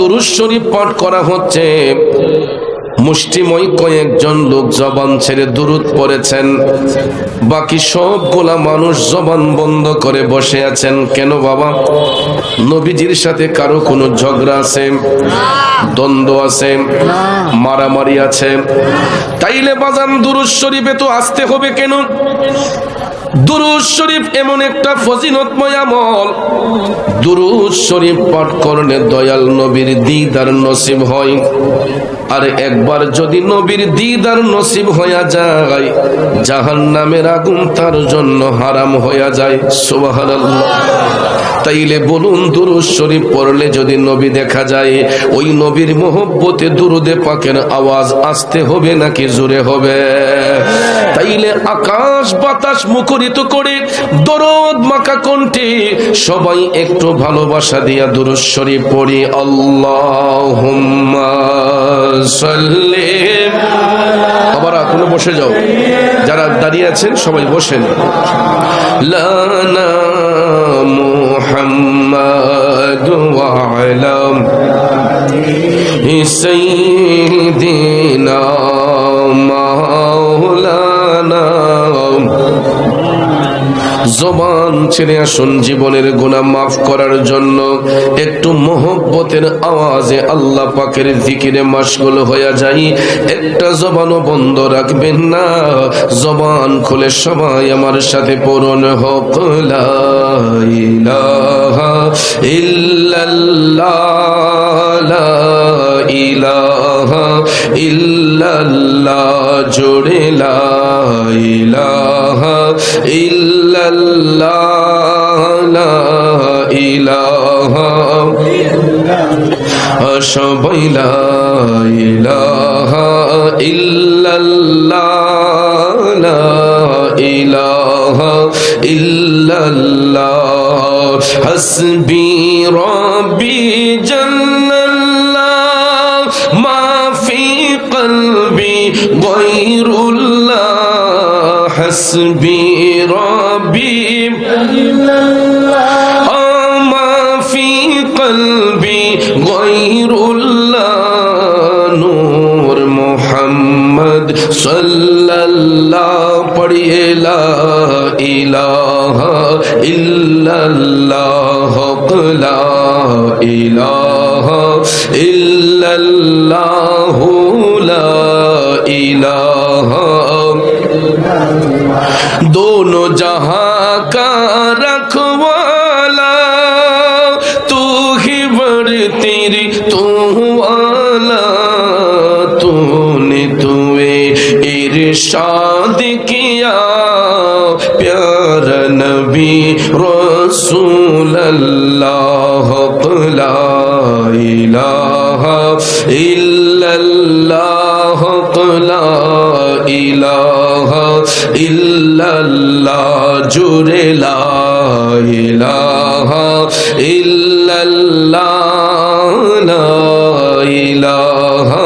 দুরূদ শরীফ পাঠ করা হচ্ছে, মুষ্টিময় কয়েকজন লোক জবান ছেড়ে দুরূদ পড়েছেন, বাকি সবগুলা মানুষ জবান বন্ধ করে বসে আছেন। কেন বাবা? নবীজির সাথে কারো কোনো ঝগড়া আছে, দ্বন্দ্ব আছে, মারামারি আছে? তাইলে বাজান দুরূদ শরীফে তো আসতে হবে কেন? দুরূদ শরীফ এমন একটা ফজিলতময় আমল, দুরূদ শরীফ পাঠ করলে দয়াল নবীর দিদার নসিব হয়। আর একবার যদি নবীর দিদার নসিব হইয়া যায়, জাহান্নামের আগুন তার জন্য হারাম হইয়া যায়। সুবহানাল্লাহ। তাইলে বলুন, দুরূদ শরীফ পড়লে যদি নবী দেখা যায়, ওই নবীর মহব্বতে দুরুদে পাকের আওয়াজ আসতে হবে নাকি জোরে হবে? তাইলে আকাশ বাতাস মুখরিত করে দরদ মাখা কণ্ঠে সবাই একটু ভালোবাসা দিয়া দুরূদ শরীফ পড়ি। আল্লাহুম্মা সাল্লি। আবার আপনি বসে যাও, যারা দাঁড়িয়ে আছেন সবাই বসেন। লানা মুহাম্মাদু ওয়া আলা সাইয়্যিদিনা মাওলানা। জবান ছেড়ে আসুন জীবনের গুনাহ মাফ করার জন্য। একটু মহব্বতের আওয়াজে আল্লাহ পাকের জিকিরে মাশগুল হয়ে যাই। একটা জবানও বন্ধ রাখবেন না, জবান খুলে সবাই আমার সাথে পূরণ হোক। লা ইলাহা ইল্লাল্লাহ, লা ইলাহা ইল্লাল্লাহ, জোরে লা ইলাহা ইল্লাল্লাহ, লা ইলাহা ইল্লাল্লাহ, সবাই লা ইলাহা ইল্লাল্লাহ, লা ইলাহা ইল্লাল্লাহ, হাসবি রাব্বি জাল্লাল্লাহ, মা ফি কলবি গায়রুল্লাহ, হাসবি রাব্বি জাল্লাল্লাহ, মা ফি কলবি গায়রুল্লাহ, নূর মুহাম্মদ সাল্লাল্লাহ, পড়িয়ে লা ইলাহা ইল্লাল্লাহ, লা ইলাহা ইল্লাল্লাহ, লা ইলাহা। दोनों जहां का रखवाला, तू ही बढ़ती तू वाला, तूने तुए इरशाद किया प्यारा नबी रसूल अल्लाह, ला इलाहा इल्लल्लाह, ला इलाहा इल्लल्लाह, जुरे ला इलाहा इल्लल्लाह, ला इलाहा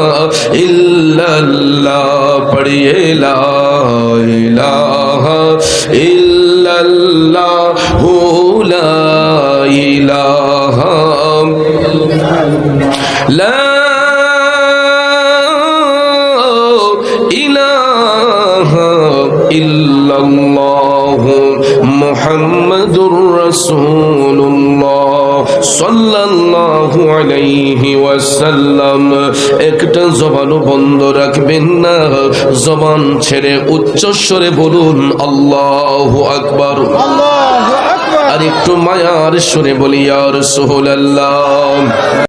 इल्लल्लाह, पढ़िए ला इलाहा इल्लल्लाह, ला इलाहा ला इल्लल्लाह मुहम्मदुर रसूलुल्लाह सल्लल्लाहु अलैहि ওয়াসাল্লাম। একটা জবানও বন্ধ রাখবেন না, জবান ছেড়ে উচ্চস্বরে বলুন আল্লাহু আকবার। আর একটু মায়ার সুরে বলি ইয়া রাসূলুল্লাহ।